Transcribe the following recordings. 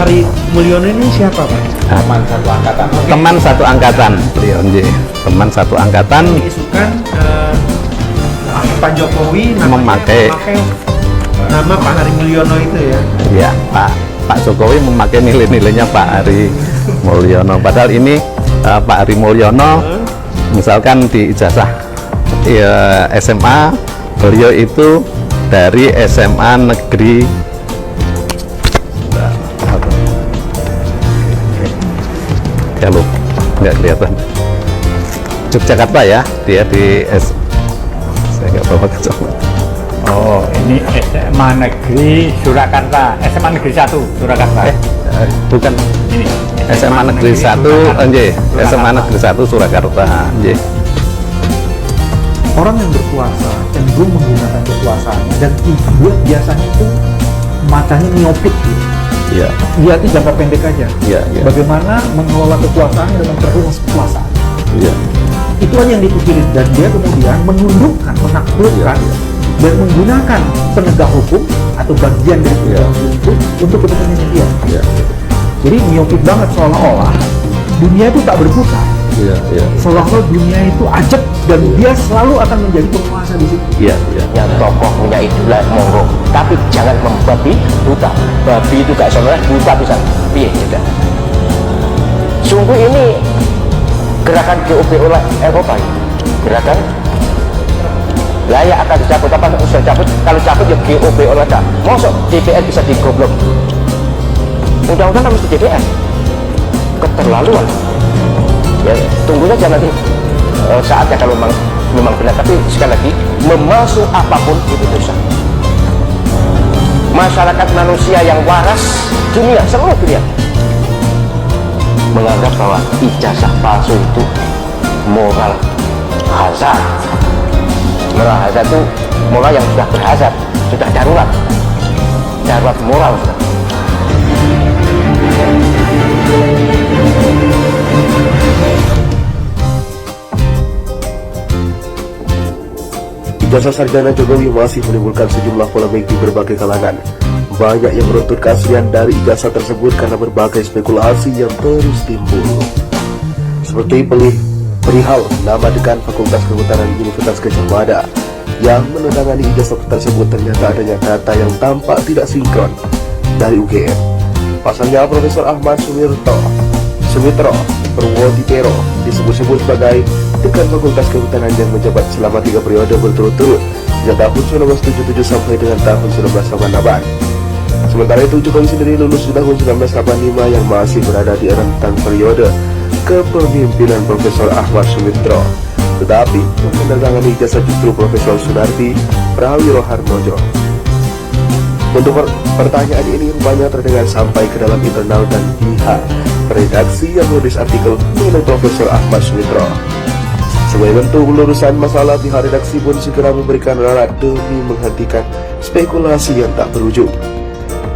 Hari Mulyono ini siapa, Pak? Teman satu angkatan. Teman satu angkatan beliau, nggih. Teman satu angkatan. Diisukan Pak Jokowi Memakai nama Pak Hari Mulyono itu ya. Ya, Pak Jokowi memakai nilai-nilainya Pak Hari Mulyono. Padahal ini Pak Hari Mulyono, misalkan di ijazah ya, SMA, beliau itu dari SMA Negeri ya lu nggak kelihatan Yogyakarta ya, dia di saya nggak bawa kacamata. Oh, ini SMA Negeri Surakarta, SMA Negeri 1 Surakarta. Bukan, Ini SMA Negeri 1, nggih, SMA Negeri 1 Surakarta, nggih. Orang yang berkuasa cenderung menggunakan kekuasaan dan dibuat biasanya itu matanya miopik gitu. Iya, Lihatnya jangka pendek aja. iya, iya. Bagaimana mengelola kekuasaan dengan terus kekuasaan. Iya. Itu aja yang dipikirin, dan dia kemudian menundukkan, menaklukkan, dan menggunakan penegak hukum atau bagian dari penegak hukum itu untuk kepentingannya dia. Iya. Jadi miopik banget, seolah-olah dunia itu tak berputar. Iya, iya. Seolah-olah dunia itu ajak dan dia selalu akan menjadi penguasa di situ. Iya, iya. Yang tokoh punya idola monggo, tapi jangan membabi buta. Babi itu gak sebenarnya buta bisa. Iya, tidak. Sungguh ini gerakan GOP oleh Eropa, gerakan layak akan dicabut, apa usah cabut, kalau cabut ya GOP oleh dah. Mosok DPR bisa digoblok, undang-undang kan mesti DPR, keterlaluan. Ya tunggu saja nanti saatnya kalau memang benar, tapi sekali lagi memalsu apapun itu dosa. Masyarakat manusia yang waras dunia, seluruh dunia menganggap bahwa ijazah palsu itu moral hazard. Moral hazard itu moral yang sudah berhazard, sudah darurat moral sudah. Ijazah sarjana Jokowi masih menimbulkan sejumlah polemik di berbagai kalangan. Banyak yang menuntut keaslian dari ijazah tersebut karena berbagai spekulasi yang terus timbul. Seperti perihal nama dekan Fakultas Kehutanan Universitas Gadjah Mada yang menandatangani ijazah tersebut ternyata adanya data yang tampak tidak sinkron dari UGM. Pasalnya Profesor Ahmad Sumitro Purwodipero disebut-sebut sebagai dekan Fakultas Kehutanan yang menjabat selama 3 periode berturut-turut sejak tahun 1977 sampai dengan tahun 1988. Sementara itu Jokowi sendiri lulus di tahun 1985 yang masih berada di rentang periode kepemimpinan Profesor Ahmad Sumitro. Tetapi menandatangani ijazah justru Profesor Sunarti Prawiro Harmojo. Untuk pertanyaan ini rupanya terdengar sampai ke dalam internal dan pihak redaksi yang menulis artikel mengenai Profesor Ahmad Sumitro. Sebagai bentuk pelurusan masalah, pihak redaksi pun segera memberikan ralat demi menghentikan spekulasi yang tak berujung.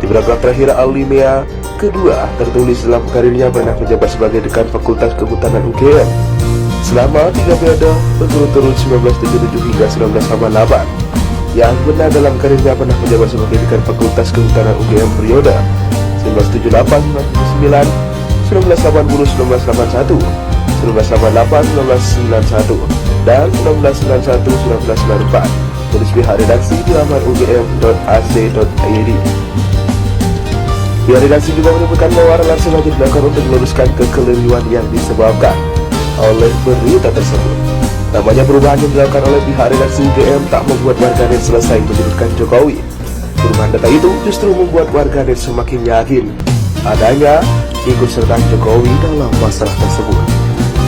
Di paragraf terakhir alinea kedua tertulis dalam karirnya pernah menjabat sebagai dekan Fakultas Kehutanan UGM selama 3 periode berturut-turut 1977 hingga 1988. Yang benar dalam karirnya pernah menjabat sebagai dekan Fakultas Kehutanan UGM periode 1978-1999, 1980-1981, 1988-1991, dan 1991-1994. Tulis pihak redaksi di laman ugm.ac.id. Pihak redaksi juga menyebutkan bahwa ralat sengaja dilakukan untuk meluruskan kekeliruan yang disebabkan oleh berita tersebut. Namanya perubahan yang dilakukan oleh pihak redaksi UGM tak membuat warganet selesai menyudutkan Jokowi. Perubahan data itu justru membuat warganet semakin yakin adanya ikut serta Jokowi dalam masalah tersebut.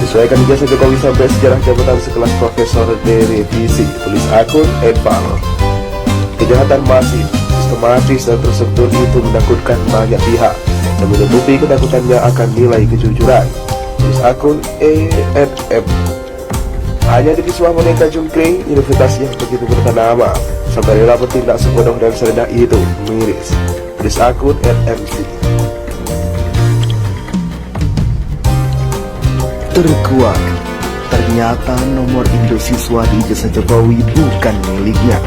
Sesuaikan ijazah Jokowi sampai sejarah jabatan sekelas profesor direvisi, tulis akun Edval. Kejahatan masif, sistematis dan terstruktur itu menakutkan banyak pihak dan menutupi ketakutannya akan nilai kejujuran, tulis akun ENM. Hanya di Wisma Boneka Jungkring, universitas yang begitu berternama, sampai rela bertindak sebodoh dan serendah itu, miris, tulis akun NMC. Terkuak, ternyata nomor induk siswa di ijazah Jokowi bukan miliknya.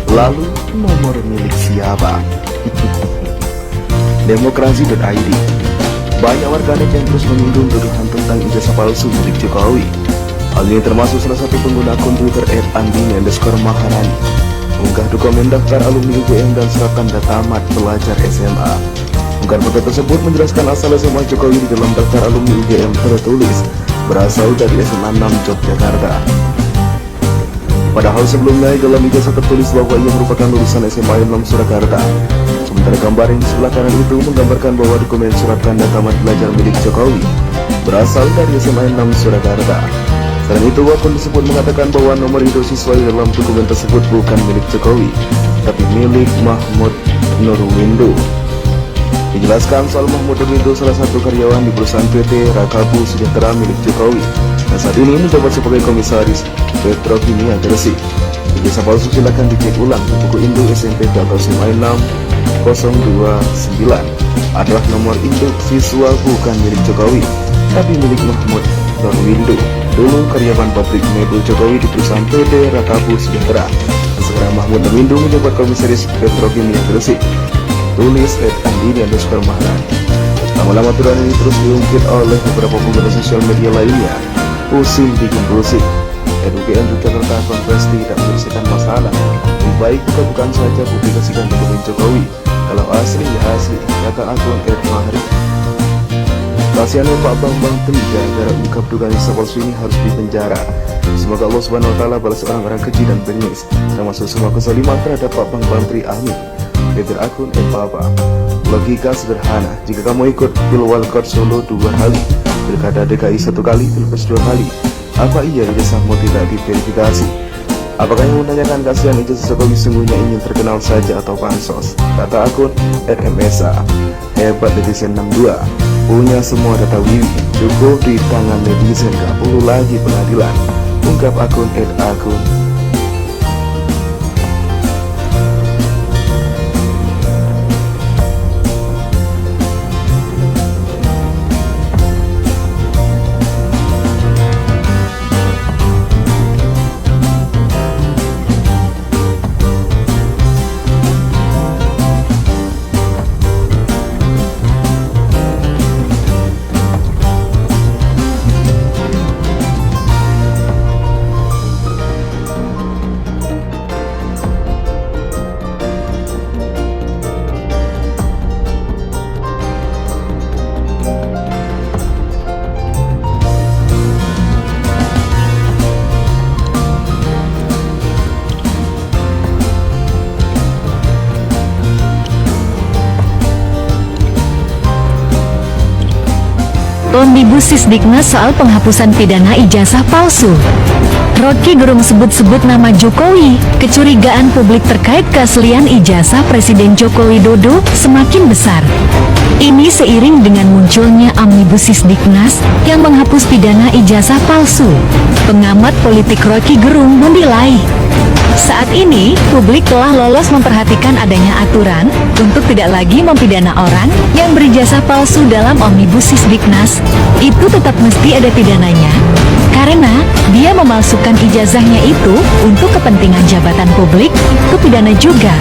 Lalu nomor milik siapa? demokrasi.id. Banyak warganet yang terus menyinggung tuduhan tentang ijazah palsu milik Jokowi. Hal ini termasuk salah satu pengguna akun Twitter @andini_maharani mengunggah dokumen daftar alumni UGM dan surat tanda tamat pelajar SMA. Unggahan foto tersebut menjelaskan asal SMA Jokowi di dalam daftar alumni UGM tertulis berasal dari SMA 6 Yogyakarta. Padahal sebelumnya dalam ijazah tertulis bahwa ia merupakan lulusan SMA 6 Surakarta. Sementara gambar yang di sebelah kanan itu menggambarkan bahwa dokumen surat tanda tamat belajar milik Jokowi berasal dari SMA 6 Surakarta. Selain itu, akun tersebut mengatakan bahwa nomor induk siswa di dalam dokumen tersebut bukan milik Jokowi, tapi milik Mahmud Nurwindo. Dijelaskan soal Mahmud Nurwindo salah satu karyawan di perusahaan PT Rakabu Sejahtera milik Jokowi, dan saat ini menjabat sebagai komisaris Petrokimia Gresik. Ijazah palsu silakan dicek ulang di buku induk SMP atau SMA 6029 adalah nomor induk siswa bukan milik Jokowi, tapi milik Mahmud Nurwindo, dulu karyawan pabrik mebel Jokowi di perusahaan PT Rakabu Sejahtera. Sekarang Mahmud Nurwindo menjabat komisaris Petrokimia Gresik. Tulis @andini_maharani. Lama-lama aturan ini terus diungkit oleh beberapa pengguna sosial media lainnya. Pusing bikin pusing. UGM Yogyakarta Konfes tidak menyelesaikan masalah. Lebih baik bukan saja publikasikan dokumen Jokowi. Kalau asli ya asli, kata akun @mahari. Kasihannya Pak Bambang Tri gara-gara ungkap dugaan ijazah palsu ini harus dipenjara. Semoga Allah Subhanahu wa Ta'ala balas orang-orang keji dan bengis, termasuk semua kezaliman terhadap Pak Bambang Tri. Amin. Twitter akun @papa. Logika sederhana, jika kamu ikut Pilwalkot Solo 2 kali, Pilkada DKI 1 kali, Pilpres 2 kali, apa iya ijazahmu tidak diverifikasi? Apakah yang menanyakan kasihan ijazah Jokowi sungguhnya ingin terkenal saja atau pansos? Kata akun @msa. Hebat netizen 62, punya semua data wiwi, cukup di tangan netizen, gak perlu lagi pengadilan. Ungkap akun @akun. Omnibus Sisdiknas soal penghapusan pidana ijazah palsu. Rocky Gerung sebut-sebut nama Jokowi. Kecurigaan publik terkait keaslian ijazah Presiden Joko Widodo semakin besar. Ini seiring dengan munculnya Omnibus Sisdiknas yang menghapus pidana ijazah palsu. Pengamat politik Rocky Gerung menilai, saat ini, publik telah lolos memperhatikan adanya aturan untuk tidak lagi mempidana orang yang berijazah palsu dalam Omnibus Sisdiknas. Itu tetap mesti ada pidananya, karena dia memalsukan ijazahnya itu untuk kepentingan jabatan publik, itu pidana juga.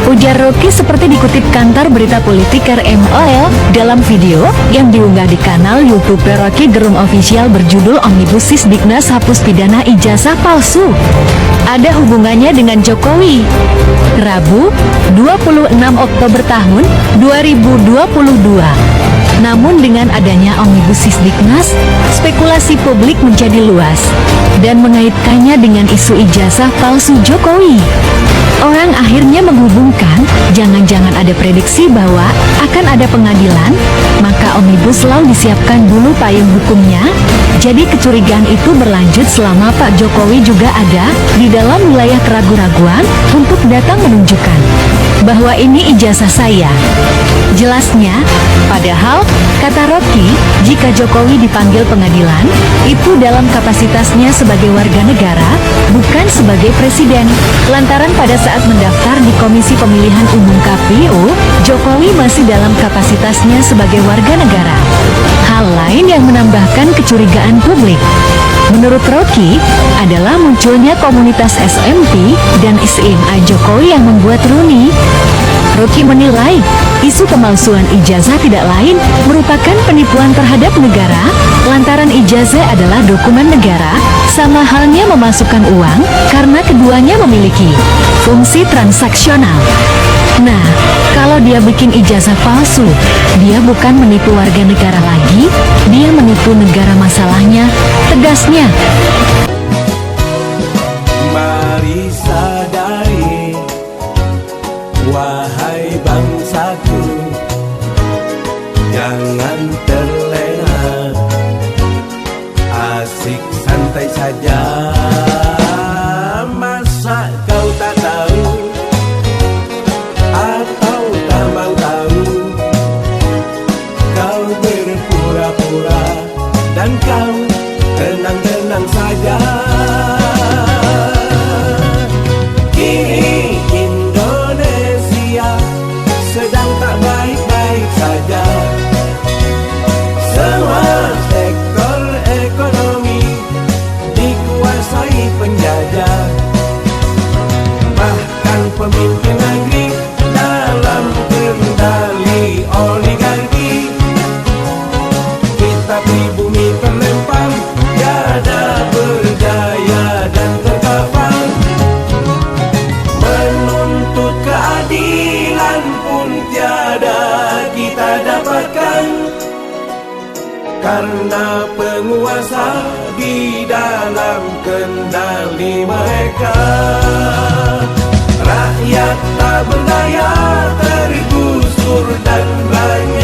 Ujar Rocky seperti dikutip kantor berita politik RMOL dalam video yang diunggah di kanal YouTube Rocky Gerung Official berjudul Omnibus Sisdiknas hapus pidana ijazah palsu. Ada hubungannya dengan Jokowi. Rabu, 26 Oktober tahun 2022. Namun dengan adanya Omnibus Sisdiknas, spekulasi publik menjadi luas dan mengaitkannya dengan isu ijazah palsu Jokowi. Orang akhirnya menghubungkan, jangan-jangan ada prediksi bahwa akan ada pengadilan, maka Omnibus Law disiapkan dulu payung hukumnya. Jadi kecurigaan itu berlanjut selama Pak Jokowi juga ada di dalam wilayah keraguan-raguan untuk datang menunjukkan bahwa ini ijazah saya. Jelasnya, padahal, kata Rocky, jika Jokowi dipanggil pengadilan, itu dalam kapasitasnya sebagai warga negara, bukan sebagai presiden. Lantaran pada saat mendaftar di Komisi Pemilihan Umum KPU, Jokowi masih dalam kapasitasnya sebagai warga negara. Hal lain yang menambahkan kecurigaan publik, menurut Rocky, adalah munculnya komunitas SMP dan SMA Jokowi yang membuat Rooney Rocky menilai isu pemalsuan ijazah tidak lain merupakan penipuan terhadap negara, lantaran ijazah adalah dokumen negara, sama halnya memasukkan uang karena keduanya memiliki fungsi transaksional. Nah, kalau dia bikin ijazah palsu, dia bukan menipu warga negara lagi, dia menipu negara masalahnya, tegasnya. Mari sadari, wahai bangsaku, jangan terlena, asik santai saja. Masa kau tak tahu atau tak mau tahu, kau berpura-pura dan kau tenang-tenang saja. Kini Indonesia sedang tak baik-baik saja. Semua sektor ekonomi dikuasai penjajah. Bahkan pemimpin negeri dalam kendali oligarki. Kita pribumi terlempar, tiada berdaya dan terkapar. Menuntut keadilan pun tiada kita dapatkan, karena penguasa di dalam kendali mereka. Rakyat tak berdaya, tergusur dan banyak